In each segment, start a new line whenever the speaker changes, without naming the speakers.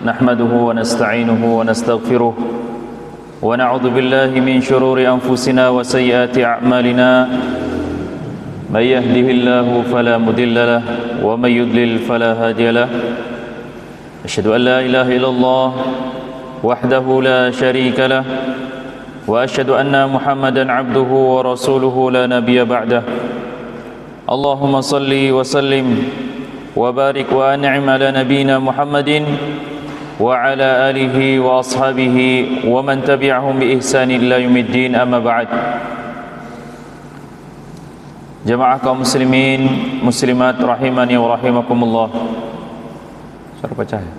نحمده ونستعينه ونستغفره ونعوذ بالله من شرور أنفسنا وسيئات أعمالنا من يهده الله فلا مضل له ومن يضلل فلا هادي له أشهد أن لا إله إلا الله وحده لا شريك له وأشهد أن محمدا عبده ورسوله لا نبي بعده اللهم صل وسلم وبارك وأنعم على نبينا محمد وعلى آله وأصحابه ومن تبعهم بإحسان إلى يوم الدين أما بعد. Jamaah kaum muslimin muslimat rahimani wa rahimakumullah. Suara pecah ya?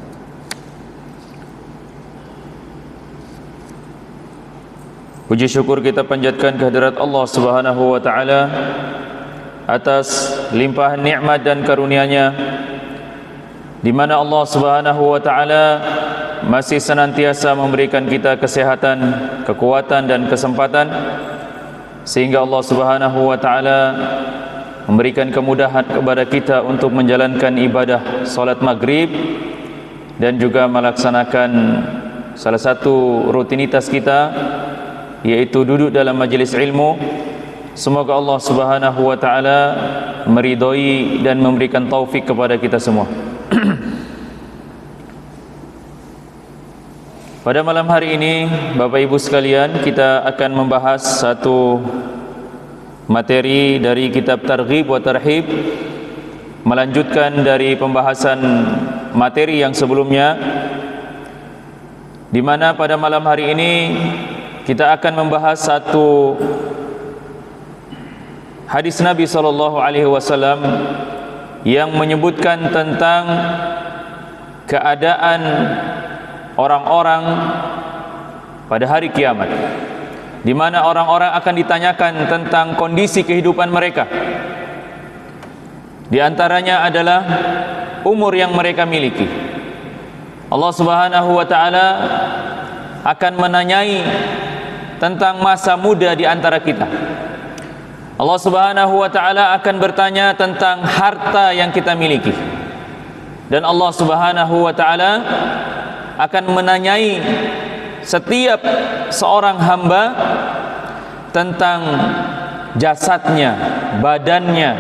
Puji syukur kita panjatkan kehadirat Allah Subhanahu wa taala atas limpahan nikmat dan karunia-Nya, di mana Allah Subhanahu wa taala masih senantiasa memberikan kita kesehatan, kekuatan dan kesempatan, sehingga Allah Subhanahu wa taala memberikan kemudahan kepada kita untuk menjalankan ibadah salat maghrib dan juga melaksanakan salah satu rutinitas kita, yaitu duduk dalam majelis ilmu. Semoga Allah Subhanahu wa taala meridhai dan memberikan taufik kepada kita semua. Pada malam hari ini, Bapak Ibu sekalian, kita akan membahas satu materi dari kitab Targhib wa Tarhib, melanjutkan dari pembahasan materi yang sebelumnya, di mana pada malam hari ini kita akan membahas satu hadis Nabi SAW yang menyebutkan tentang keadaan orang-orang pada hari kiamat, di mana orang-orang akan ditanyakan tentang kondisi kehidupan mereka. Di antaranya adalah umur yang mereka miliki. Allah Subhanahu wa taala akan menanyai tentang masa muda di antara kita. Allah Subhanahu wa taala akan bertanya tentang harta yang kita miliki. Dan Allah Subhanahu wa taala akan menanyai setiap seorang hamba tentang jasadnya, badannya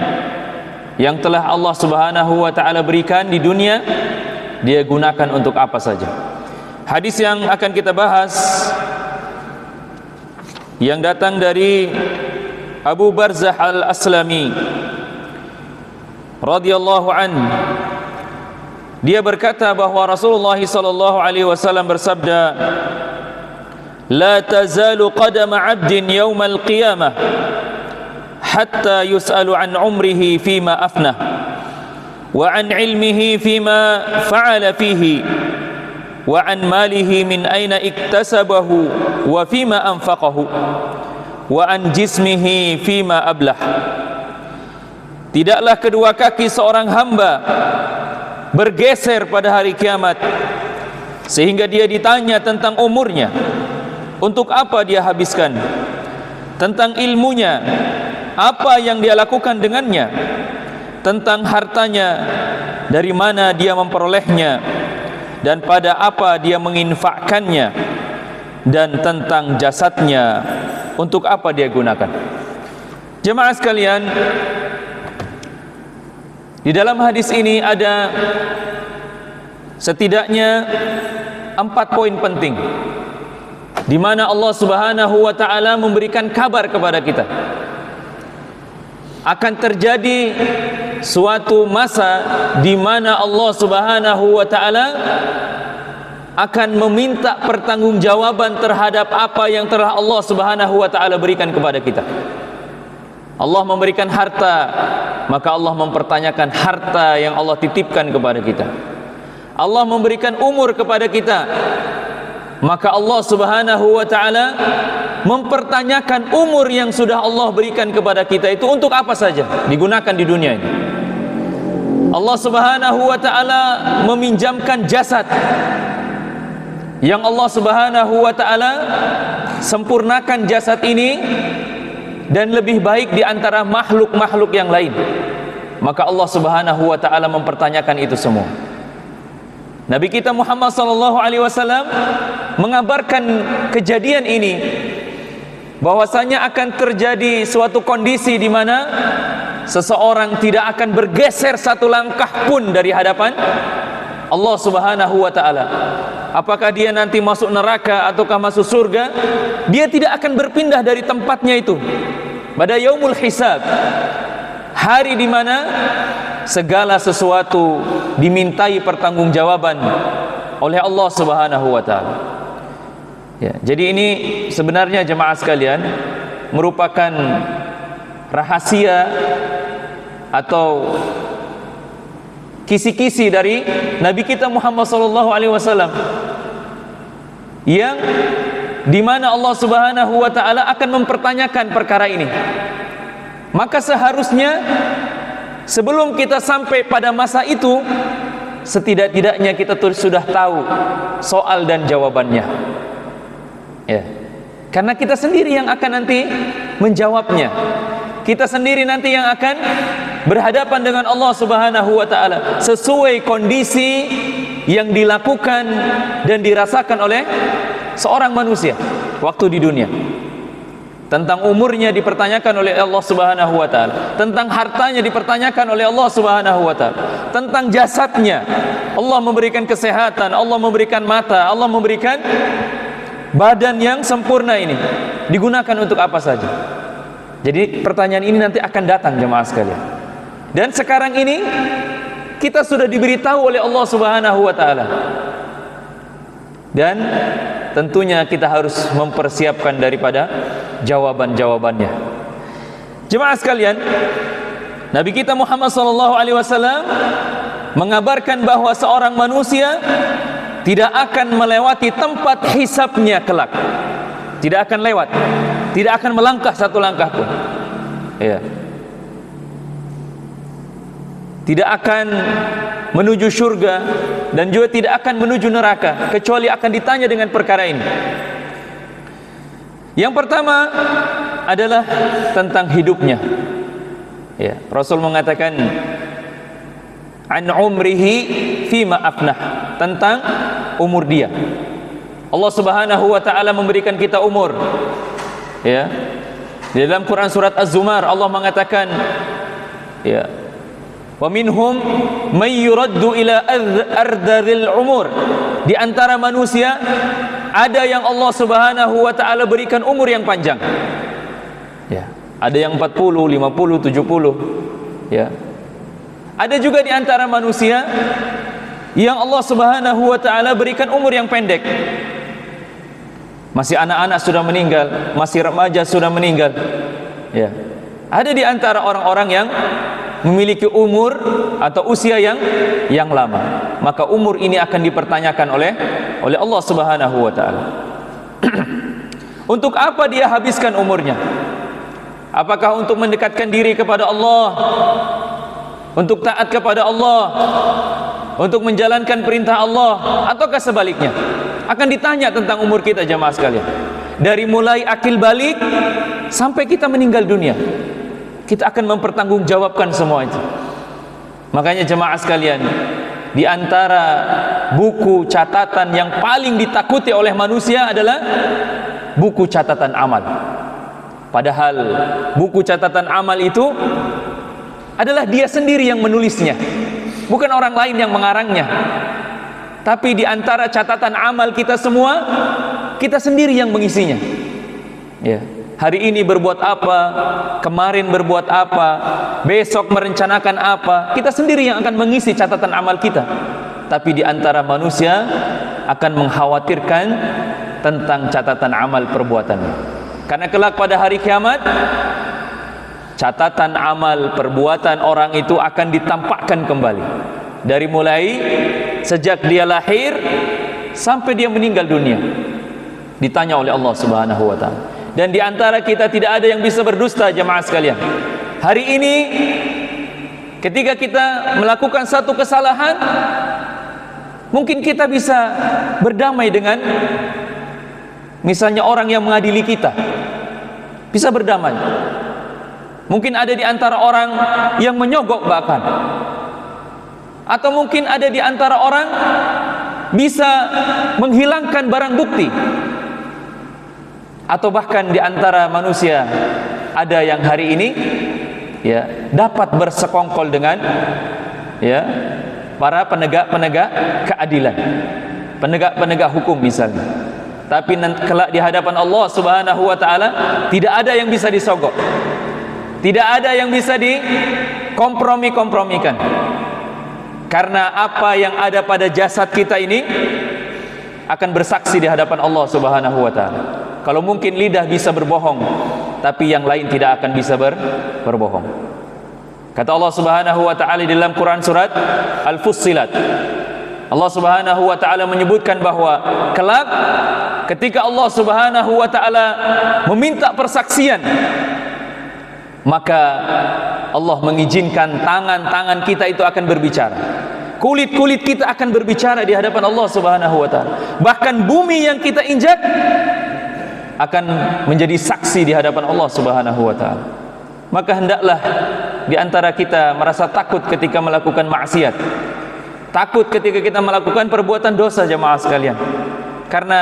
yang telah Allah Subhanahu wa taala berikan di dunia, dia gunakan untuk apa saja. Hadis yang akan kita bahas yang datang dari Abu Barzah Al-Aslami radhiyallahu anhu, dia berkata bahwa Rasulullah sallallahu alaihi wasallam bersabda, "La tazalu qadama 'abdin yaumal qiyamah hatta yus'alu an umrihi fima afnah wa an ilmihi fima fa'ala fihi wa an malihi min aina iktasabahu wa fima anfaqahu wa an jismihi fima ablah." Tidaklah kedua kaki seorang hamba bergeser pada hari kiamat sehingga dia ditanya tentang umurnya, untuk apa dia habiskan, tentang ilmunya, apa yang dia lakukan dengannya, tentang hartanya, dari mana dia memperolehnya, dan pada apa dia menginfakkannya, dan tentang jasadnya, untuk apa dia gunakan. Jemaah sekalian, di dalam hadis ini ada setidaknya 4 poin penting, di mana Allah Subhanahu wa taala memberikan kabar kepada kita akan terjadi suatu masa di mana Allah Subhanahu wa taala akan meminta pertanggungjawaban terhadap apa yang telah Allah Subhanahu wa taala berikan kepada kita. Allah memberikan harta, maka Allah mempertanyakan harta yang Allah titipkan kepada kita. Allah memberikan umur kepada kita, maka Allah Subhanahu wa taala mempertanyakan umur yang sudah Allah berikan kepada kita itu untuk apa saja digunakan di dunia ini. Allah Subhanahu wa taala meminjamkan jasad yang Allah Subhanahu wa taala sempurnakan jasad ini dan lebih baik di antara makhluk-makhluk yang lain. Maka Allah Subhanahu wa taala mempertanyakan itu semua. Nabi kita Muhammad sallallahu alaihi wasallam mengabarkan kejadian ini, bahwasanya akan terjadi suatu kondisi di mana seseorang tidak akan bergeser satu langkah pun dari hadapan Allah Subhanahu wa taala. Apakah dia nanti masuk neraka ataukah masuk surga, dia tidak akan berpindah dari tempatnya itu. Pada yaumul hisab, hari di mana segala sesuatu dimintai pertanggungjawaban oleh Allah Subhanahu wa taala. Ya, jadi ini sebenarnya jemaah sekalian merupakan rahasia atau kisi-kisi dari Nabi kita Muhammad sallallahu alaihi wasallam, yang di mana Allah Subhanahu wa taala akan mempertanyakan perkara ini. Maka seharusnya sebelum kita sampai pada masa itu, setidak-tidaknya kita sudah tahu soal dan jawabannya. Ya. Karena kita sendiri yang akan nanti menjawabnya. Kita sendiri nanti yang akan berhadapan dengan Allah Subhanahu wa taala sesuai kondisi yang dilakukan dan dirasakan oleh seorang manusia waktu di dunia. Tentang umurnya dipertanyakan oleh Allah Subhanahu wa taala, tentang hartanya dipertanyakan oleh Allah Subhanahu wa taala, tentang jasadnya. Allah memberikan kesehatan, Allah memberikan mata, Allah memberikan badan yang sempurna ini, digunakan untuk apa saja. Jadi pertanyaan ini nanti akan datang jemaah sekalian. Dan sekarang ini kita sudah diberitahu oleh Allah Subhanahu wa taala. Dan tentunya kita harus mempersiapkan daripada jawaban-jawabannya. Jemaah sekalian, Nabi kita Muhammad sallallahu alaihi wasallam mengabarkan bahwa seorang manusia tidak akan melewati tempat hisabnya kelak. Tidak akan lewat, tidak akan melangkah satu langkah pun. Ya. Tidak akan menuju surga dan juga tidak akan menuju neraka, kecuali akan ditanya dengan perkara ini. Yang pertama adalah tentang hidupnya. Ya, Rasul mengatakan an umrihi fima afnah, tentang umur dia. Allah Subhanahu wa taala memberikan kita umur. Ya. Di dalam Quran surat Az-Zumar Allah mengatakan, ya, wa minhum may yuraddu ila ardhil umur. Di antara manusia ada yang Allah Subhanahu wa taala berikan umur yang panjang. Ya, ada yang 40, 50, 70. Ya. Ada juga di antara manusia yang Allah Subhanahu wa taala berikan umur yang pendek. Masih anak-anak sudah meninggal, masih remaja sudah meninggal. Ya. Ada di antara orang-orang yang memiliki umur atau usia yang lama. Maka umur ini akan dipertanyakan oleh Allah Subhanahu wa taala. Untuk apa dia habiskan umurnya? Apakah untuk mendekatkan diri kepada Allah, untuk taat kepada Allah, untuk menjalankan perintah Allah, ataukah sebaliknya? Akan ditanya tentang umur kita jemaah sekalian. Dari mulai akil balik sampai kita meninggal dunia, kita akan mempertanggungjawabkan semua itu. Makanya jemaah sekalian, di antara buku catatan yang paling ditakuti oleh manusia adalah buku catatan amal. Padahal buku catatan amal itu adalah dia sendiri yang menulisnya, bukan orang lain yang mengarangnya. Tapi di antara catatan amal kita semua, kita sendiri yang mengisinya. Ya. Hari ini berbuat apa, kemarin berbuat apa, besok merencanakan apa, kita sendiri yang akan mengisi catatan amal kita. Tapi di antara manusia akan mengkhawatirkan tentang catatan amal perbuatannya. Karena kelak pada hari kiamat, catatan amal perbuatan orang itu akan ditampakkan kembali. Dari mulai sejak dia lahir sampai dia meninggal dunia, ditanya oleh Allah Subhanahu wa taala. Dan di antara kita tidak ada yang bisa berdusta jemaah sekalian. Hari ini ketika kita melakukan satu kesalahan, mungkin kita bisa berdamai dengan misalnya orang yang mengadili kita. Bisa berdamai. Mungkin ada di antara orang yang menyogok bahkan. Atau mungkin ada di antara orang bisa menghilangkan barang bukti, atau bahkan di antara manusia ada yang hari ini ya dapat bersekongkol dengan ya para penegak-penegak keadilan, penegak-penegak hukum misalnya, tapi kelak di hadapan Allah Subhanahu wa taala tidak ada yang bisa disogok, tidak ada yang bisa dikompromi-kompromikan, karena apa yang ada pada jasad kita ini akan bersaksi di hadapan Allah Subhanahu wa taala. Kalau mungkin lidah bisa berbohong, tapi yang lain tidak akan bisa berbohong. Kata Allah Subhanahu wa taala di dalam Quran surat Al-Fussilat, Allah Subhanahu wa taala menyebutkan bahwa kelak ketika Allah Subhanahu wa taala meminta persaksian, maka Allah mengizinkan tangan-tangan kita itu akan berbicara, kulit-kulit kita akan berbicara di hadapan Allah Subhanahu wa taala. Bahkan bumi yang kita injak akan menjadi saksi di hadapan Allah Subhanahu wa taala. Maka hendaklah di antara kita merasa takut ketika melakukan maksiat, takut ketika kita melakukan perbuatan dosa, jemaah sekalian, karena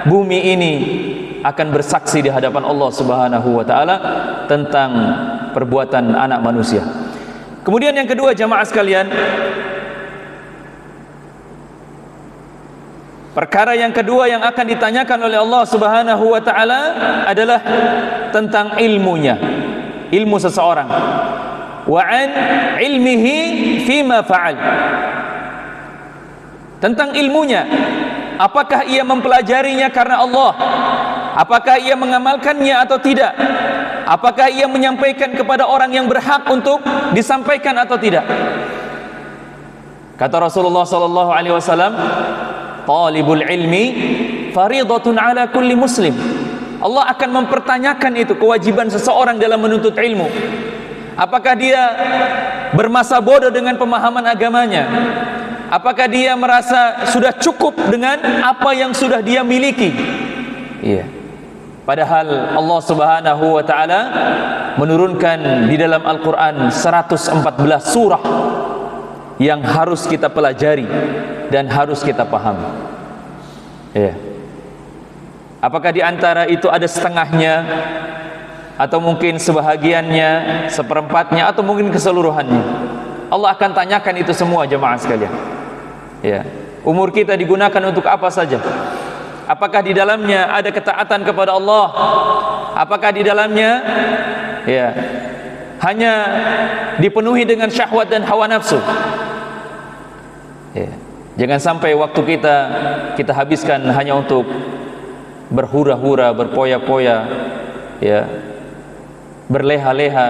bumi ini akan bersaksi di hadapan Allah Subhanahu wa taala tentang perbuatan anak manusia. Kemudian yang kedua, jemaah sekalian, perkara yang kedua yang akan ditanyakan oleh Allah Subhanahu wa taala adalah tentang ilmunya, ilmu seseorang. Wa an ilmihi fima fa'al. Tentang ilmunya, apakah ia mempelajarinya karena Allah? Apakah ia mengamalkannya atau tidak? Apakah ia menyampaikan kepada orang yang berhak untuk disampaikan atau tidak? Kata Rasulullah sallallahu alaihi wasallam, talibul ilmi faridatun ala kulli muslim. Allah akan mempertanyakan itu, kewajiban seseorang dalam menuntut ilmu. Apakah dia bermasa bodoh dengan pemahaman agamanya? Apakah dia merasa sudah cukup dengan apa yang sudah dia miliki? Iya. Padahal Allah Subhanahu wa taala menurunkan di dalam Al-Qur'an 114 surah yang harus kita pelajari dan harus kita pahami. Iya. Apakah di antara itu ada setengahnya, atau mungkin sebahagiannya, seperempatnya, atau mungkin keseluruhannya? Allah akan tanyakan itu semua, jemaah sekalian. Ya. Umur kita digunakan untuk apa saja? Apakah di dalamnya ada ketaatan kepada Allah? Apakah di dalamnya ya hanya dipenuhi dengan syahwat dan hawa nafsu? Ya. Jangan sampai waktu kita habiskan hanya untuk berhura-hura, berpoya-poya, ya, berleha-leha,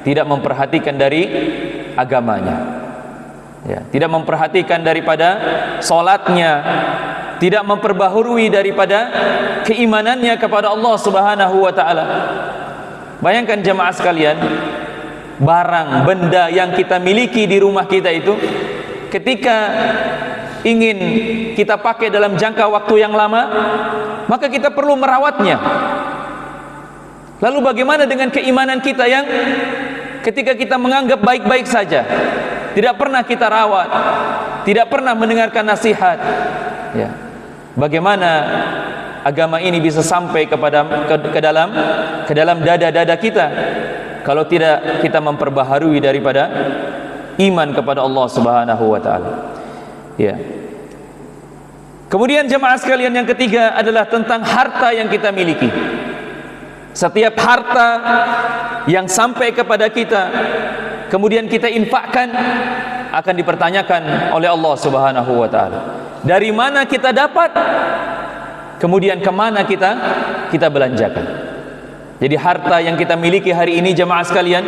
tidak memperhatikan dari agamanya, ya, tidak memperhatikan daripada solatnya, tidak memperbaharui daripada keimanannya kepada Allah Subhanahu wa taala. Bayangkan jemaah sekalian, barang benda yang kita miliki di rumah kita itu, ketika ingin kita pakai dalam jangka waktu yang lama, maka kita perlu merawatnya. Lalu bagaimana dengan keimanan kita yang ketika kita menganggap baik-baik saja, tidak pernah kita rawat, tidak pernah mendengarkan nasihat, ya. Bagaimana agama ini bisa sampai ke dalam dada-dada kita kalau tidak kita memperbaharui daripada iman kepada Allah Subhanahu wa taala. Ya. Kemudian jemaah sekalian, yang ketiga adalah tentang harta yang kita miliki. Setiap harta yang sampai kepada kita kemudian kita infakkan akan dipertanyakan oleh Allah Subhanahu wa taala. Dari mana kita dapat? Kemudian kemana kita belanjakan? Jadi harta yang kita miliki hari ini jemaah sekalian,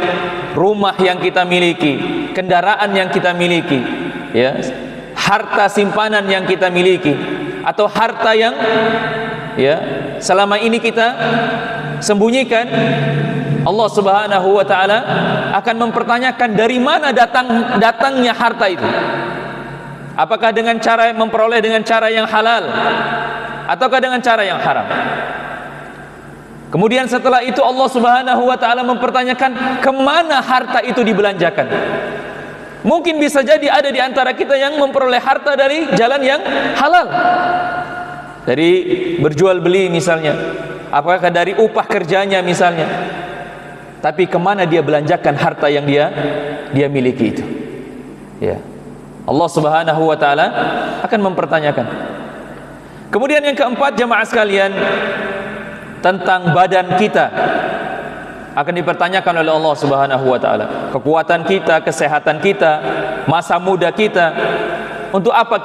rumah yang kita miliki, kendaraan yang kita miliki, ya, harta simpanan yang kita miliki, atau harta yang ya selama ini kita sembunyikan, Allah Subhanahu wa taala akan mempertanyakan dari mana datangnya harta itu. Apakah dengan cara memperoleh dengan cara yang halal ataukah dengan cara yang haram? Kemudian setelah itu Allah Subhanahu wa taala mempertanyakan kemana harta itu dibelanjakan. Mungkin bisa jadi ada di antara kita yang memperoleh harta dari jalan yang halal, dari berjual beli misalnya, apakah dari upah kerjanya misalnya. Tapi kemana dia belanjakan harta yang dia miliki itu? Ya, Allah Subhanahu wa taala akan mempertanyakan. Kemudian yang keempat, jemaah sekalian, tentang badan kita akan dipertanyakan oleh Allah Subhanahu wa taala. Kekuatan kita, kesehatan kita, masa muda kita, untuk apa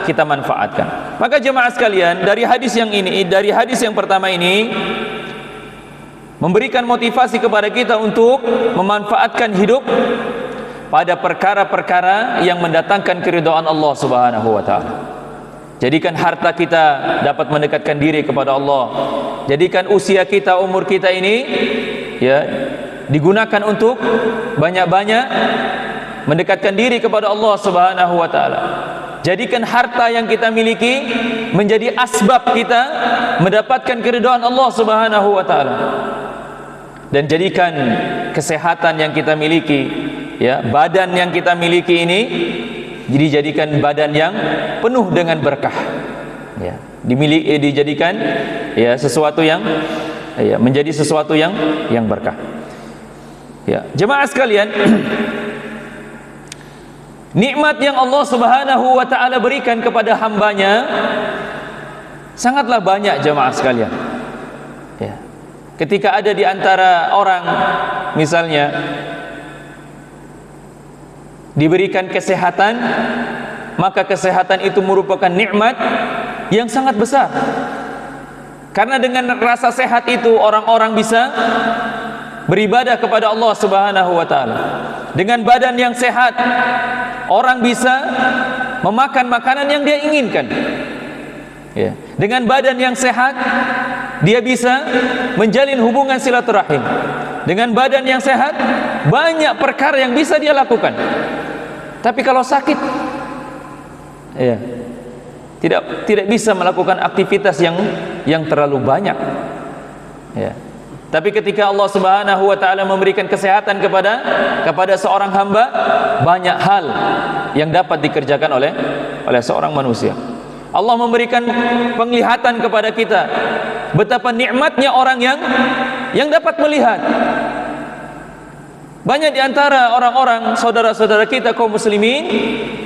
kita manfaatkan. Maka jemaah sekalian, dari hadis yang ini, dari hadis yang pertama ini memberikan motivasi kepada kita untuk memanfaatkan hidup pada perkara-perkara yang mendatangkan keridhaan Allah Subhanahu wa taala. Jadikan harta kita dapat mendekatkan diri kepada Allah. Jadikan usia kita, umur kita ini ya digunakan untuk banyak-banyak mendekatkan diri kepada Allah Subhanahu wa taala. Jadikan harta yang kita miliki menjadi asbab kita mendapatkan keridhaan Allah Subhanahu wa taala. Dan jadikan kesehatan yang kita miliki, ya, badan yang kita miliki ini dijadikan badan yang penuh dengan berkah. Ya, dijadikan ya sesuatu yang ya menjadi sesuatu yang berkah. Ya, jemaah sekalian, nikmat yang Allah Subhanahu wa taala berikan kepada hambanya sangatlah banyak, jemaah sekalian. Ya. Ketika ada di antara orang misalnya diberikan kesehatan, maka kesehatan itu merupakan nikmat yang sangat besar. Karena dengan rasa sehat itu orang-orang bisa beribadah kepada Allah Subhanahu wa taala. Dengan badan yang sehat, orang bisa memakan makanan yang dia inginkan. Ya. Dengan badan yang sehat, dia bisa menjalin hubungan silaturahim. Dengan badan yang sehat, banyak perkara yang bisa dia lakukan. Tapi kalau sakit, ya, tidak bisa melakukan aktivitas yang terlalu banyak. Ya. Tapi ketika Allah Subhanahu wa taala memberikan kesehatan kepada seorang hamba, banyak hal yang dapat dikerjakan oleh seorang manusia. Allah memberikan penglihatan kepada kita. Betapa nikmatnya orang yang dapat melihat. Banyak di antara orang-orang saudara-saudara kita kaum muslimin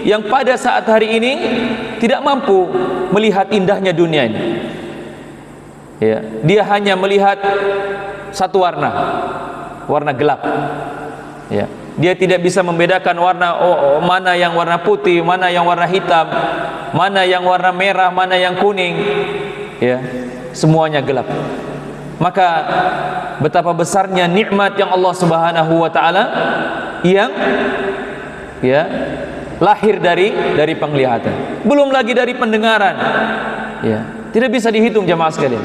yang pada saat hari ini tidak mampu melihat indahnya dunia ini. Ya, dia hanya melihat satu warna gelap. Ya, dia tidak bisa membedakan mana yang warna putih, mana yang warna hitam, mana yang warna merah, mana yang kuning. Ya, semuanya gelap. Maka betapa besarnya nikmat yang Allah Subhanahu wa taala yang ya lahir dari penglihatan. Belum lagi dari pendengaran. Ya, tidak bisa dihitung, jemaah sekalian.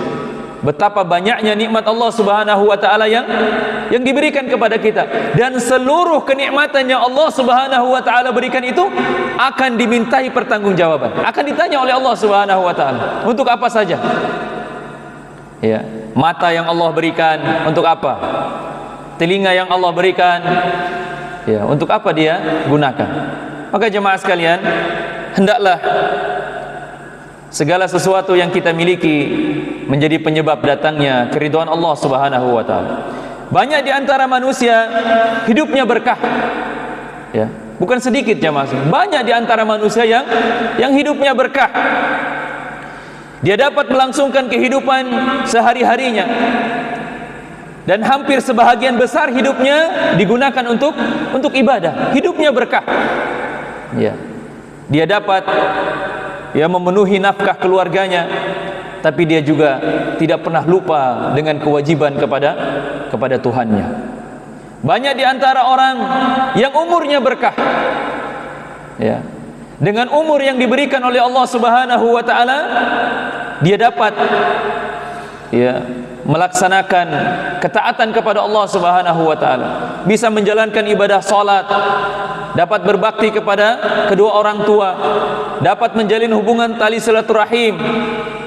Betapa banyaknya nikmat Allah Subhanahu wa taala yang diberikan kepada kita, dan seluruh kenikmatan yang Allah Subhanahu wa taala berikan itu akan dimintai pertanggungjawaban. Akan ditanya oleh Allah Subhanahu wa taala, untuk apa saja? Ya, mata yang Allah berikan untuk apa? Telinga yang Allah berikan, ya, untuk apa dia gunakan? Maka jemaah sekalian, hendaklah segala sesuatu yang kita miliki menjadi penyebab datangnya keridhaan Allah Subhanahu wa taala. Banyak di antara manusia hidupnya berkah. Ya, bukan sedikit jemaah. Banyak di antara manusia yang hidupnya berkah. Dia dapat melangsungkan kehidupan sehari-harinya. Dan hampir sebahagian besar hidupnya digunakan untuk ibadah. Hidupnya berkah. Ya. Dia dapat memenuhi nafkah keluarganya, tapi dia juga tidak pernah lupa dengan kewajiban kepada Tuhannya. Banyak di antara orang yang umurnya berkah, ya, dengan umur yang diberikan oleh Allah Subhanahu wa taala, dia dapat melaksanakan ketaatan kepada Allah Subhanahu wa taala, bisa menjalankan ibadah salat, dapat berbakti kepada kedua orang tua, dapat menjalin hubungan tali silaturahim.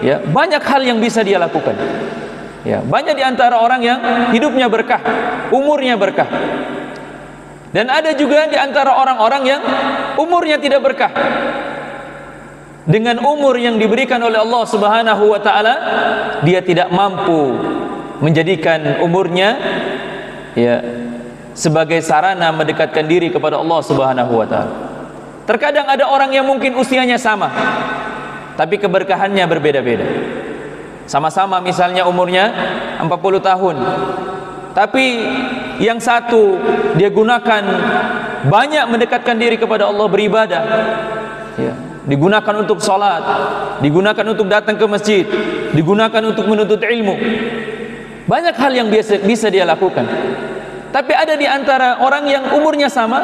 Ya, banyak hal yang bisa dia lakukan. Ya, banyak di antara orang yang hidupnya berkah, umurnya berkah. Dan ada juga di antara orang-orang yang umurnya tidak berkah. Dengan umur yang diberikan oleh Allah Subhanahu wa taala, dia tidak mampu menjadikan umurnya ya sebagai sarana mendekatkan diri kepada Allah Subhanahu wa taala. Terkadang ada orang yang mungkin usianya sama, tapi keberkahannya berbeda-beda. Sama-sama misalnya umurnya 40 tahun, tapi yang satu dia gunakan banyak mendekatkan diri kepada Allah, beribadah ya, digunakan untuk sholat, digunakan untuk datang ke masjid, digunakan untuk menuntut ilmu. Banyak hal yang bisa dia lakukan. Tapi ada di antara orang yang umurnya sama,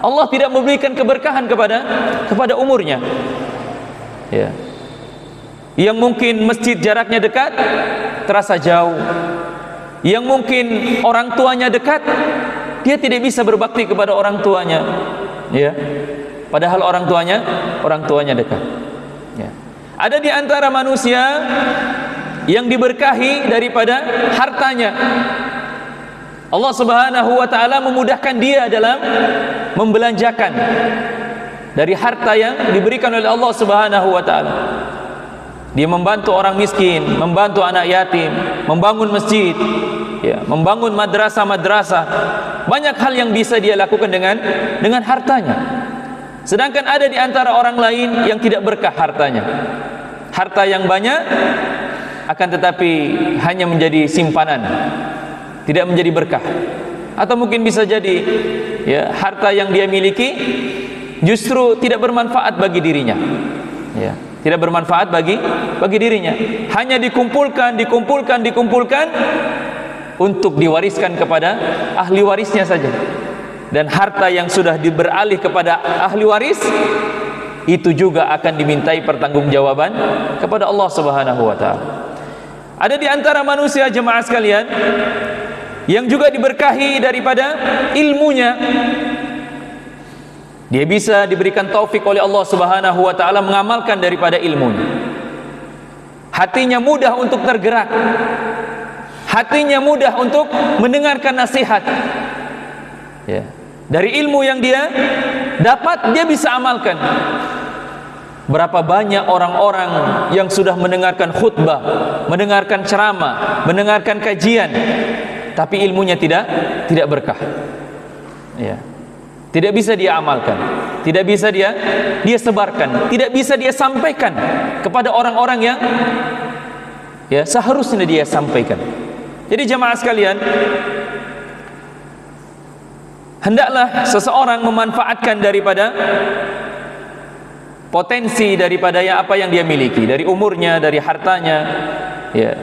Allah tidak memberikan keberkahan kepada umurnya ya. Yang mungkin masjid jaraknya dekat terasa jauh, yang mungkin orang tuanya dekat, dia tidak bisa berbakti kepada orang tuanya ya, padahal orang tuanya dekat ya. Ada di antara manusia yang diberkahi daripada hartanya. Allah Subhanahu wa taala memudahkan dia dalam membelanjakan dari harta yang diberikan oleh Allah Subhanahu wa taala. Dia membantu orang miskin, membantu anak yatim, membangun masjid ya, membangun madrasah-madrasah. Banyak hal yang bisa dia lakukan dengan hartanya. Sedangkan ada di antara orang lain yang tidak berkah hartanya. Harta yang banyak akan tetapi hanya menjadi simpanan, tidak menjadi berkah. Atau mungkin bisa jadi ya, harta yang dia miliki justru tidak bermanfaat bagi dirinya ya, tidak bermanfaat bagi dirinya, hanya dikumpulkan untuk diwariskan kepada ahli warisnya saja. Dan harta yang sudah beralih kepada ahli waris itu juga akan dimintai pertanggungjawaban kepada Allah Subhanahu wa taala. Ada di antara manusia jemaah sekalian yang juga diberkahi daripada ilmunya. Dia bisa diberikan taufik oleh Allah Subhanahu wa taala mengamalkan daripada ilmunya. Hatinya mudah untuk tergerak, hatinya mudah untuk mendengarkan nasihat ya. Dari ilmu yang dia dapat, dia bisa amalkan. Berapa banyak orang-orang yang sudah mendengarkan khutbah, mendengarkan ceramah, mendengarkan kajian, tapi ilmunya tidak berkah ya. Tidak bisa dia amalkan, tidak bisa dia sebarkan, tidak bisa dia sampaikan kepada orang-orang yang ya seharusnya dia sampaikan. Jadi jemaah sekalian, hendaklah seseorang memanfaatkan daripada potensi daripada apa yang dia miliki, dari umurnya, dari hartanya ya,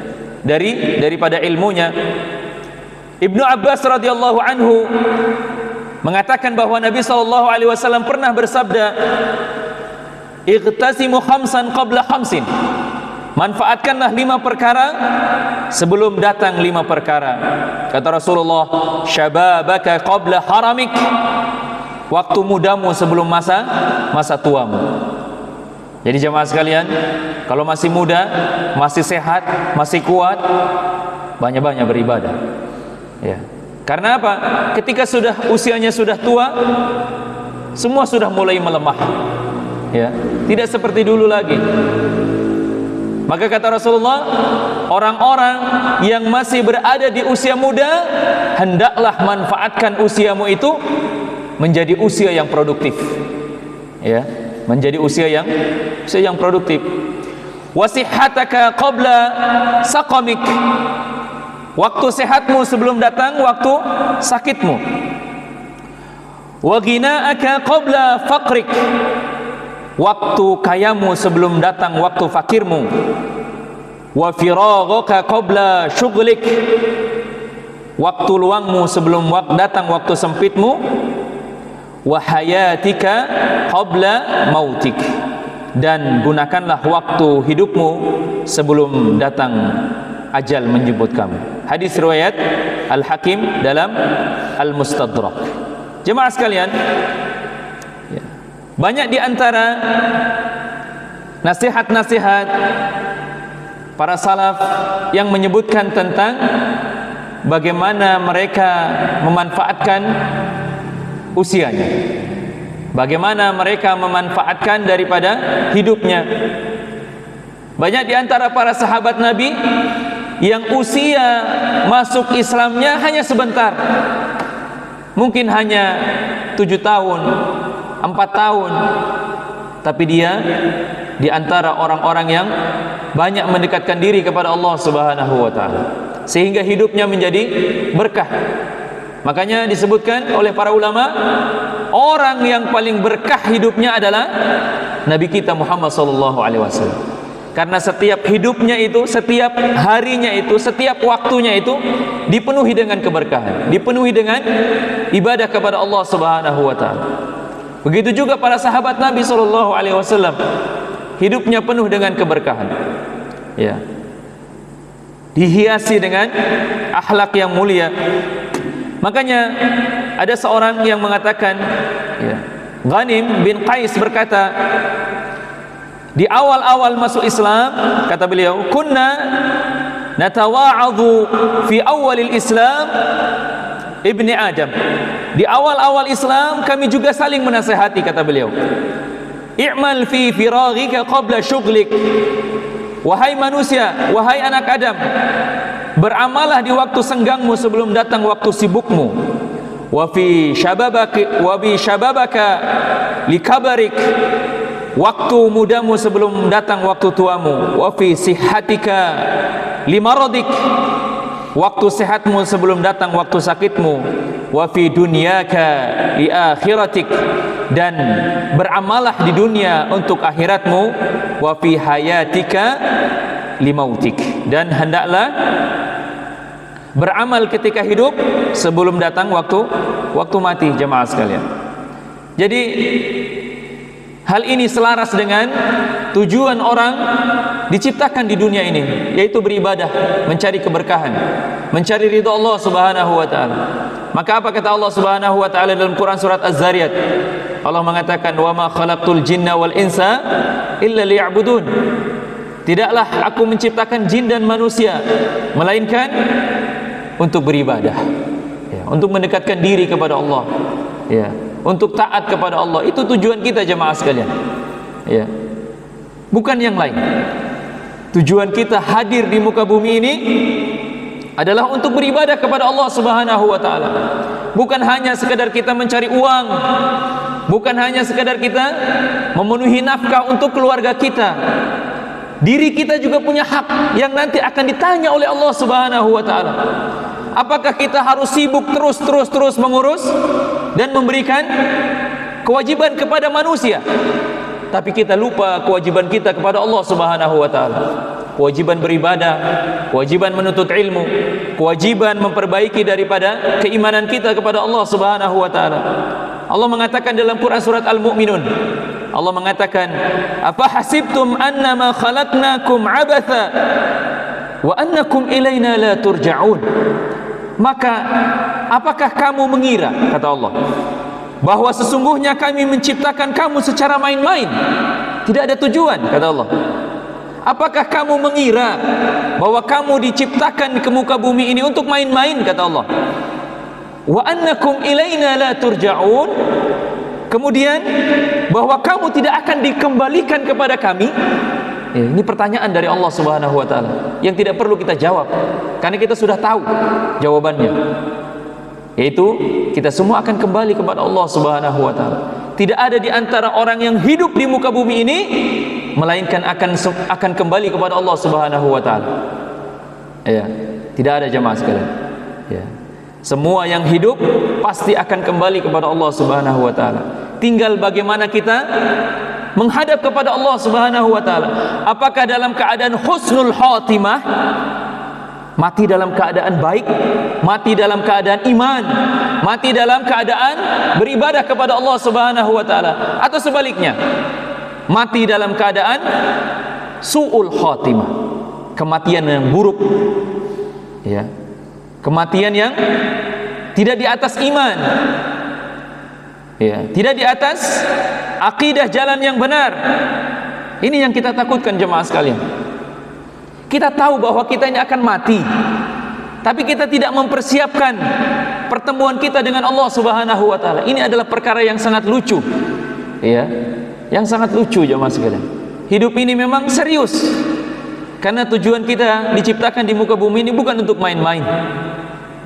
daripada ilmunya. Ibnu Abbas radhiyallahu anhu mengatakan bahwa Nabi SAW pernah bersabda, "Ightasimu khamsan qabla khamsin." Manfaatkanlah 5 perkara sebelum datang 5 perkara. Kata Rasulullah, "Syababaka qabla haramik." Waktu mudamu sebelum masa tuamu. Jadi jemaah sekalian, kalau masih muda, masih sehat, masih kuat, banyak-banyak beribadah ya. Karena apa? Ketika usianya sudah tua, semua sudah mulai melemah ya, tidak seperti dulu lagi. Maka kata Rasulullah, orang-orang yang masih berada di usia muda, hendaklah manfaatkan usiamu itu menjadi usia yang produktif ya, menjadi usia yang produktif. Wasihataka qabla saqamik. Waktu sehatmu sebelum datang waktu sakitmu. Wa ghinaaka qabla faqrik. Waktu kayamu sebelum datang waktu fakirmu. Wa firaghaka qabla syughlik. Waktu luangmu sebelum datang waktu sempitmu. Wa hayatika qabla mautik. Dan gunakanlah waktu hidupmu sebelum datang ajal menjemput kamu. Hadis riwayat Al-Hakim dalam Al-Mustadrak. Jemaah sekalian, ya, banyak di antara nasihat-nasihat para salaf yang menyebutkan tentang bagaimana mereka memanfaatkan usianya. Bagaimana mereka memanfaatkan daripada hidupnya. Banyak di antara para sahabat Nabi yang usia masuk Islamnya hanya sebentar. Mungkin hanya 7 tahun, 4 tahun. Tapi dia di antara orang-orang yang banyak mendekatkan diri kepada Allah Subhanahu wa taala, sehingga hidupnya menjadi berkah. Makanya disebutkan oleh para ulama, orang yang paling berkah hidupnya adalah Nabi kita Muhammad sallallahu alaihi wasallam. Karena setiap hidupnya itu, setiap harinya itu, setiap waktunya itu dipenuhi dengan keberkahan, dipenuhi dengan ibadah kepada Allah Subhanahu wa taala. Begitu juga para sahabat Nabi sallallahu alaihi wasallam, hidupnya penuh dengan keberkahan. Ya. Dihiasi dengan akhlak yang mulia. Makanya ada seorang yang mengatakan, ya, Ghanim bin Qais berkata, di awal-awal masuk Islam, kata beliau, kunna natawa'adhu fi awalil Islam ibni Adam. Di awal-awal Islam kami juga saling menasihati, kata beliau. I'mal fi firaghika qabla syughlik. Wahai manusia, wahai anak Adam, beramalah di waktu senggangmu sebelum datang waktu sibukmu. Wa fi syababaka likabarik. Waktu mudamu sebelum datang waktu tuamu. Wa fi sihhatika limaradik. Waktu sehatmu sebelum datang waktu sakitmu. Wa fi dunyaka li akhiratik. Dan beramalah di dunia untuk akhiratmu. Wa fi hayatika limautik. Dan hendaklah beramal ketika hidup sebelum datang waktu mati, jemaah sekalian. Jadi hal ini selaras dengan tujuan orang diciptakan di dunia ini, yaitu beribadah, mencari keberkahan, mencari ridha Allah Subhanahu wa taala. Maka apa kata Allah Subhanahu wa taala dalam Quran surat Az-Zariyat? Allah mengatakan, "Wa ma khalaqtul jinna wal insa illa liya'budun." Tidaklah aku menciptakan jin dan manusia melainkan untuk beribadah, ya, untuk mendekatkan diri kepada Allah, ya, untuk taat kepada Allah. Itu tujuan kita, jemaah sekalian, ya, bukan yang lain. Tujuan kita hadir di muka bumi ini adalah untuk beribadah kepada Allah Subhanahu wa taala. Bukan hanya sekadar kita mencari uang, bukan hanya sekadar kita memenuhi nafkah untuk keluarga kita. Diri kita juga punya hak yang nanti akan ditanya oleh Allah Subhanahu wa taala. Apakah kita harus sibuk terus mengurus dan memberikan kewajiban kepada manusia, tapi kita lupa kewajiban kita kepada Allah Subhanahu wa taala? Kewajiban beribadah, kewajiban menuntut ilmu, kewajiban memperbaiki daripada keimanan kita kepada Allah Subhanahu wa taala. Allah mengatakan dalam Quran surat Al-Mu'minun, Allah mengatakan, "Apa hasibtum annama khalaqnakum abatha wa annakum ilaina la turja'un?" Maka apakah kamu mengira, kata Allah, bahwa sesungguhnya kami menciptakan kamu secara main-main, tidak ada tujuan, kata Allah. Apakah kamu mengira bahwa kamu diciptakan ke muka bumi ini untuk main-main, kata Allah. Wa annakum ilaina la turja'un. Kemudian bahwa kamu tidak akan dikembalikan kepada kami. Ini pertanyaan dari Allah Subhanahu wa taala yang tidak perlu kita jawab, karena kita sudah tahu jawabannya, yaitu kita semua akan kembali kepada Allah Subhanahu wa taala. Tidak ada di antara orang yang hidup di muka bumi ini melainkan akan kembali kepada Allah Subhanahu wa taala. Ya, tidak ada, jemaah sekalian. Ya. Semua yang hidup pasti akan kembali kepada Allah Subhanahu wa taala. Tinggal bagaimana kita menghadap kepada Allah Subhanahu wa taala. Apakah dalam keadaan husnul khatimah, mati dalam keadaan baik, mati dalam keadaan iman, mati dalam keadaan beribadah kepada Allah Subhanahu wa taala, atau sebaliknya, mati dalam keadaan su'ul khatimah, kematian yang buruk, ya, kematian yang tidak di atas iman, ya, tidak di atas akidah jalan yang benar. Ini yang kita takutkan, jemaah sekalian. Kita tahu bahwa kita ini akan mati, tapi kita tidak mempersiapkan pertemuan kita dengan Allah Subhanahu wa taala. Ini adalah perkara yang sangat lucu. Ya, yang sangat lucu jemaah sekalian. Hidup ini memang serius. Karena tujuan kita diciptakan di muka bumi ini bukan untuk main-main.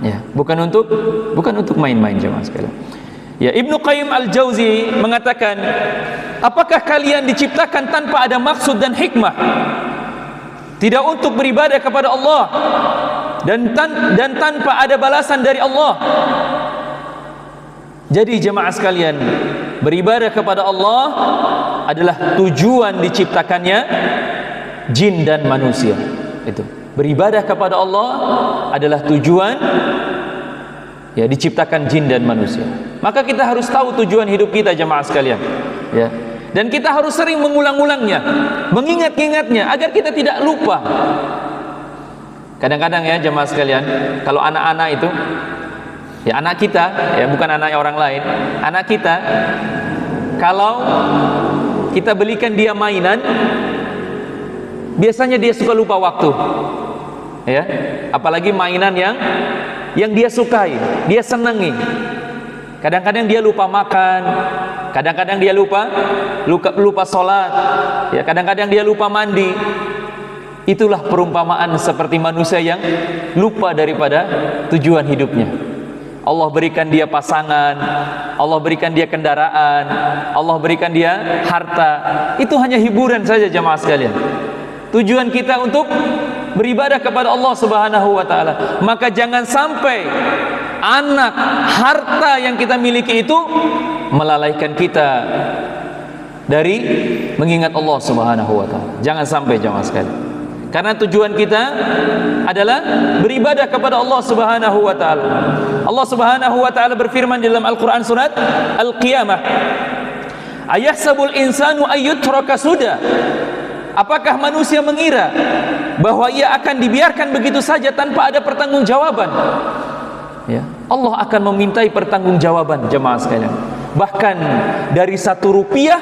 Ya, bukan untuk main-main jemaah sekalian. Ya, Ibnu Qayyim Al-Jauzi mengatakan, apakah kalian diciptakan tanpa ada maksud dan hikmah? Tidak untuk beribadah kepada Allah dan tanpa ada balasan dari Allah. Jadi jemaah sekalian, beribadah kepada Allah adalah tujuan diciptakannya jin dan manusia. Itu. Beribadah kepada Allah adalah tujuan ya diciptakan jin dan manusia. Maka kita harus tahu tujuan hidup kita jemaah sekalian. Ya. Dan kita harus sering mengulang-ulangnya, mengingat-ingatnya agar kita tidak lupa. Kadang-kadang ya jemaah sekalian, kalau anak-anak itu, ya anak kita, ya bukan anak orang lain, anak kita, kalau kita belikan dia mainan, biasanya dia suka lupa waktu. Ya, apalagi mainan yang dia sukai, dia senangi. Kadang-kadang dia lupa makan, kadang-kadang dia lupa sholat, ya kadang-kadang dia lupa mandi. Itulah perumpamaan seperti manusia yang lupa daripada tujuan hidupnya. Allah berikan dia pasangan, Allah berikan dia kendaraan, Allah berikan dia harta. Itu hanya hiburan saja jemaah sekalian. Tujuan kita untuk beribadah kepada Allah Subhanahu wa taala. Maka jangan sampai anak, harta yang kita miliki itu melalaikan kita dari mengingat Allah Subhanahu wa taala. Jangan sampai jemaah sekalian. Karena tujuan kita adalah beribadah kepada Allah Subhanahu wa taala. Allah Subhanahu wa taala berfirman di dalam Al-Qur'an surat Al-Qiyamah, "Ayahsabul insanu ayyutraka suda?" Apakah manusia mengira bahwa ia akan dibiarkan begitu saja tanpa ada pertanggungjawaban? Ya, Allah akan memintai pertanggungjawaban jemaah sekalian. Bahkan dari 1 rupiah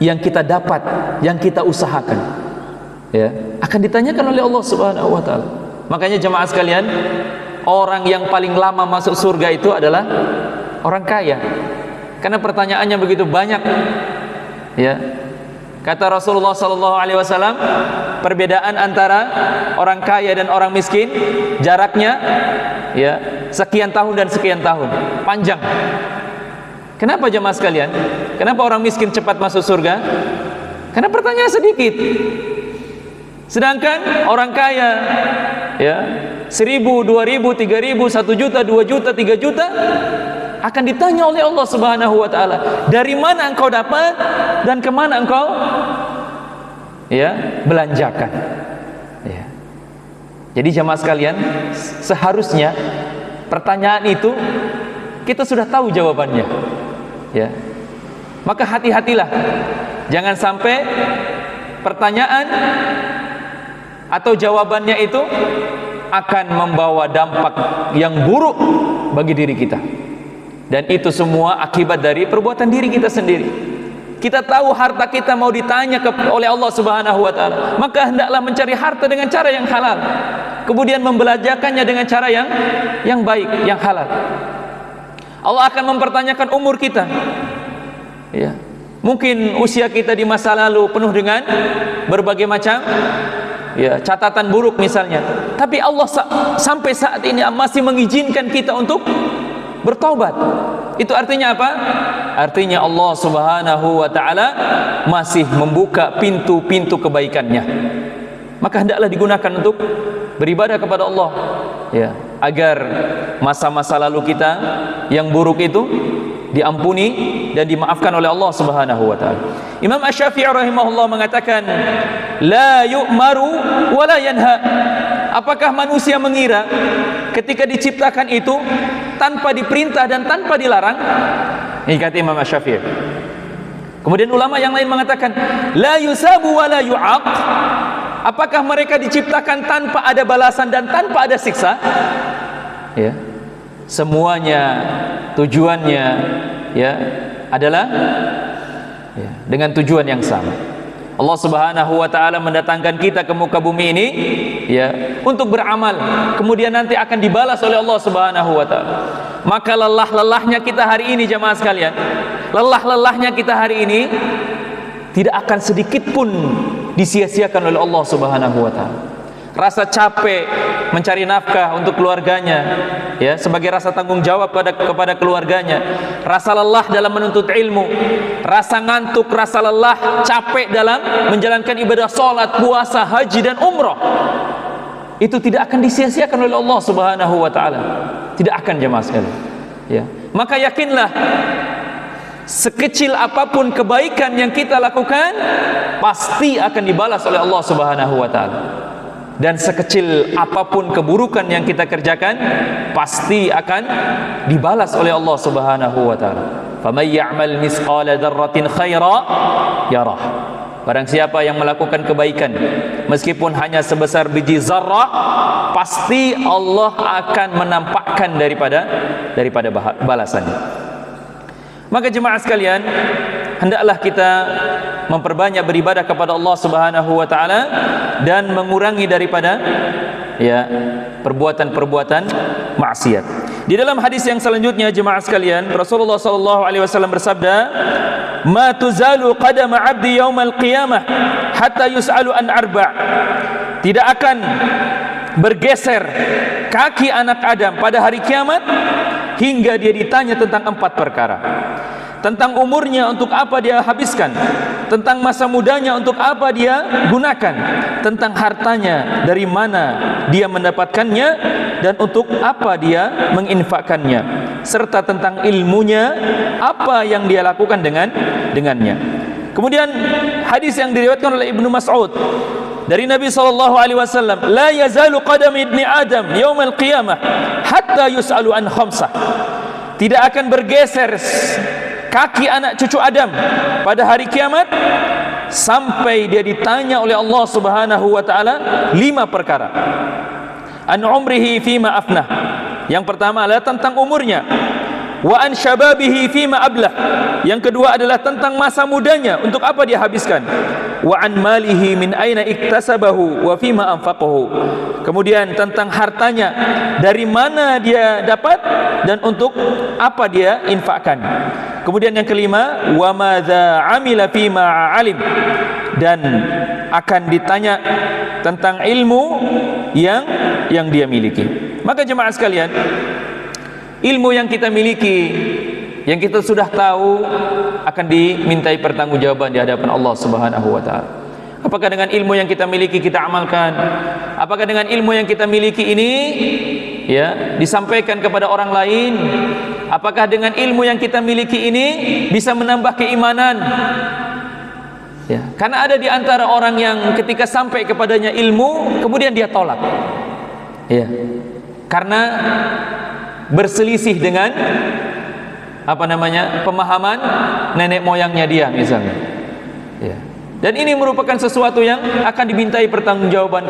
yang kita dapat, yang kita usahakan, ya, akan ditanyakan oleh Allah Subhanahu wa taala. Makanya jemaah sekalian, orang yang paling lama masuk surga itu adalah orang kaya. Karena pertanyaannya begitu banyak. Ya. Kata Rasulullah sallallahu alaihi wasallam, perbedaan antara orang kaya dan orang miskin jaraknya ya sekian tahun dan sekian tahun, panjang. Kenapa jemaah sekalian? Kenapa orang miskin cepat masuk surga? Karena pertanyaan sedikit. Sedangkan orang kaya ya 1.000, 2.000, 3.000, 1 juta, 2 juta, 3 juta akan ditanya oleh Allah Subhanahu wa taala, dari mana engkau dapat dan kemana engkau ya belanjakan. Ya. Jadi jemaah sekalian, seharusnya pertanyaan itu kita sudah tahu jawabannya. Ya. Maka hati-hatilah, jangan sampai pertanyaan atau jawabannya itu akan membawa dampak yang buruk bagi diri kita. Dan itu semua akibat dari perbuatan diri kita sendiri. Kita tahu harta kita mau ditanya oleh Allah Subhanahu wa taala, maka hendaklah mencari harta dengan cara yang halal. Kemudian membelanjakannya dengan cara yang baik, yang halal. Allah akan mempertanyakan umur kita. Ya. Mungkin usia kita di masa lalu penuh dengan berbagai macam ya catatan buruk misalnya. Tapi Allah sampai saat ini masih mengizinkan kita untuk bertaubat. Itu artinya apa? Artinya Allah Subhanahu wa taala masih membuka pintu-pintu kebaikannya. Maka hendaklah digunakan untuk beribadah kepada Allah ya, agar masa-masa lalu kita yang buruk itu diampuni dan dimaafkan oleh Allah Subhanahu wa taala. Imam Asy-Syafi'i rahimahullah mengatakan, la yu'maru wa la yanha. Apakah manusia mengira ketika diciptakan itu tanpa diperintah dan tanpa dilarang? Ini kata Imam Asy-Syafi'i. Kemudian ulama yang lain mengatakan, la yusabu wa la yu'aq. Apakah mereka diciptakan tanpa ada balasan dan tanpa ada siksa? Ya. Semuanya tujuannya ya adalah ya, dengan tujuan yang sama. Allah Subhanahu wa taala mendatangkan kita ke muka bumi ini ya untuk beramal, kemudian nanti akan dibalas oleh Allah Subhanahu wa taala. Maka lelah-lelahnya kita hari ini jamaah sekalian, lelah-lelahnya kita hari ini tidak akan sedikit pun disia-siakan oleh Allah Subhanahu wa taala. Rasa capek mencari nafkah untuk keluarganya ya, sebagai rasa tanggung jawab kepada keluarganya, rasa lelah dalam menuntut ilmu, rasa ngantuk, rasa lelah, capek dalam menjalankan ibadah salat, puasa, haji dan umrah, itu tidak akan disia-siakan oleh Allah Subhanahu wa taala. Tidak akan jemaah sekalian. Ya. Maka yakinlah, sekecil apapun kebaikan yang kita lakukan pasti akan dibalas oleh Allah Subhanahu wa taala. Dan sekecil apapun keburukan yang kita kerjakan pasti akan dibalas oleh Allah Subhanahu wa taala. Faman ya'mal misqala dzarratin khaira yarah. Barang siapa yang melakukan kebaikan meskipun hanya sebesar biji zarrah, pasti Allah akan menampakkan daripada balasannya. Maka jemaah sekalian, hendaklah kita memperbanyak beribadah kepada Allah Subhanahu wa taala dan mengurangi daripada ya perbuatan-perbuatan maksiat. Di dalam hadis yang selanjutnya jemaah sekalian, Rasulullah sallallahu alaihi wasallam bersabda, "Ma tuzalu qadama 'abdi yaumal qiyamah hatta yus'alu an arba'." Tidak akan bergeser kaki anak Adam pada hari kiamat hingga dia ditanya tentang 4 perkara. Tentang umurnya, untuk apa dia habiskan, tentang masa mudanya, untuk apa dia gunakan, tentang hartanya, dari mana dia mendapatkannya dan untuk apa dia menginfakkannya, serta tentang ilmunya, apa yang dia lakukan dengannya. Kemudian hadis yang diriwayatkan oleh Ibnu Mas'ud dari Nabi SAW, la yazalu qadam ibni Adam yaumal qiyamah hatta yus'alu an khamsah. Tidak akan bergeser kaki anak cucu Adam pada hari kiamat sampai dia ditanya oleh Allah Subhanahu wa taala 5 perkara. An umrihi fima afnah. Yang pertama adalah tentang umurnya. Wa an syababihi fima ablah. Yang kedua adalah tentang masa mudanya, untuk apa dia habiskan. Wa an malihi min aina iktasabahu wa fima anfaqahu. Kemudian tentang hartanya, dari mana dia dapat dan untuk apa dia infakkan. Kemudian yang kelima, wa madza amila fima alim, dan akan ditanya tentang ilmu yang dia miliki. Maka jemaah sekalian, ilmu yang kita miliki, yang kita sudah tahu, akan dimintai pertanggungjawaban di hadapan Allah Subhanahu wa taala. Apakah dengan ilmu yang kita miliki kita amalkan? Apakah dengan ilmu yang kita miliki ini ya disampaikan kepada orang lain? Apakah dengan ilmu yang kita miliki ini bisa menambah keimanan? Ya, karena ada di antara orang yang ketika sampai kepadanya ilmu kemudian dia tolak. Ya. Karena berselisih dengan pemahaman nenek moyangnya dia misalnya. Ya. Dan ini merupakan sesuatu yang akan dimintai pertanggungjawaban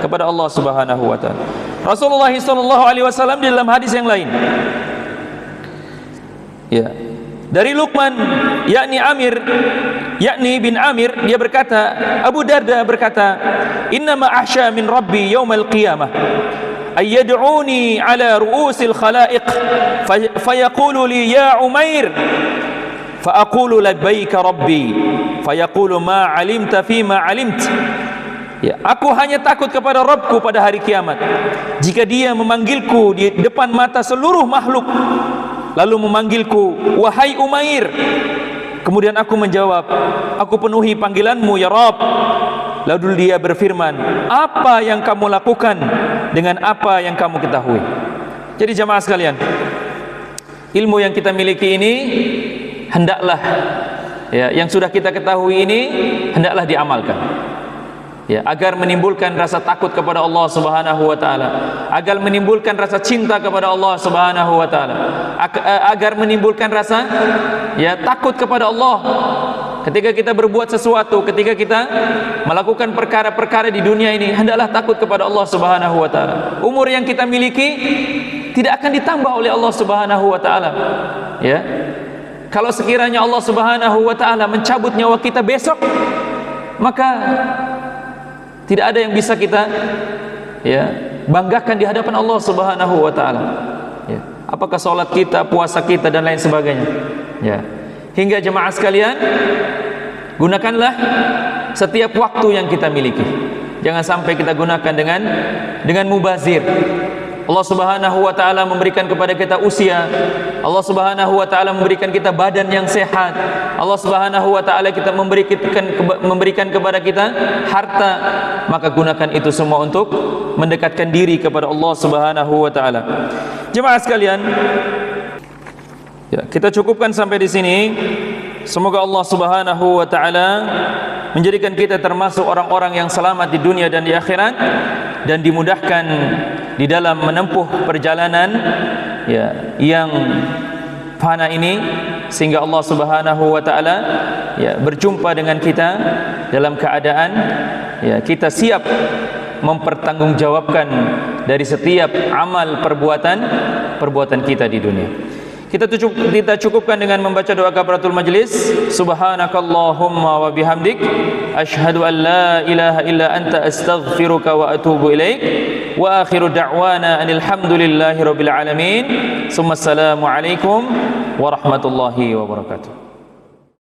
kepada Allah Subhanahu wa taala. Rasulullah sallallahu alaihi wasallam di dalam hadis yang lain, ya, dari Luqman yakni bin Amir, dia berkata, Abu Darda berkata, "Innama ahsya min rabbi yaumal qiyamah ay yad'uni ala ru'usil khalaiq fayaqulu li ya Umair fa aqulu labbaika rabbi fayaqulu ma 'alimta fi ma 'alimt." Ya, aku hanya takut kepada Rabbku pada hari kiamat jika dia memanggilku di depan mata seluruh makhluk, lalu memanggilku, "Wahai Umair." Kemudian aku menjawab, "Aku penuhi panggilanmu ya Rabb." Lalu dia berfirman, "Apa yang kamu lakukan dengan apa yang kamu ketahui?" Jadi jamaah sekalian, ilmu yang kita miliki ini hendaklah, ya, yang sudah kita ketahui ini hendaklah diamalkan. Ya, agar menimbulkan rasa takut kepada Allah Subhanahu wa taala, agar menimbulkan rasa cinta kepada Allah Subhanahu wa taala, agar menimbulkan rasa takut kepada Allah ketika kita berbuat sesuatu, ketika kita melakukan perkara-perkara di dunia ini, hendaklah takut kepada Allah Subhanahu wa taala. Umur yang kita miliki tidak akan ditambah oleh Allah Subhanahu wa taala. Ya. Kalau sekiranya Allah Subhanahu wa taala mencabut nyawa kita besok, maka tidak ada yang bisa kita banggakan di hadapan Allah Subhanahu wa taala. Ya. Apakah salat kita, puasa kita dan lain sebagainya. Ya. Hingga jemaah sekalian, gunakanlah setiap waktu yang kita miliki. Jangan sampai kita gunakan dengan mubazir. Allah Subhanahu wa taala memberikan kepada kita usia. Allah Subhanahu wa taala memberikan kita badan yang sehat. Allah Subhanahu wa taala memberikan kepada kita harta. Maka gunakan itu semua untuk mendekatkan diri kepada Allah Subhanahu wa taala. Jemaah sekalian, kita cukupkan sampai di sini. Semoga Allah Subhanahu wa taala menjadikan kita termasuk orang-orang yang selamat di dunia dan di akhirat, dan dimudahkan di dalam menempuh perjalanan yang fana ini, sehingga Allah Subhanahu wa taala berjumpa dengan kita dalam keadaan kita siap mempertanggungjawabkan dari setiap amal perbuatan kita di dunia. Kita cukupkan dengan membaca doa kafaratul majlis. Subhanakallahumma wa bihamdik, asyhadu an la ilaha illa anta, astaghfiruka wa atubu ilaik. Wa akhiru da'wana anil hamdulillahi rabbil alamin. Assalamu alaikum warahmatullahi wabarakatuh.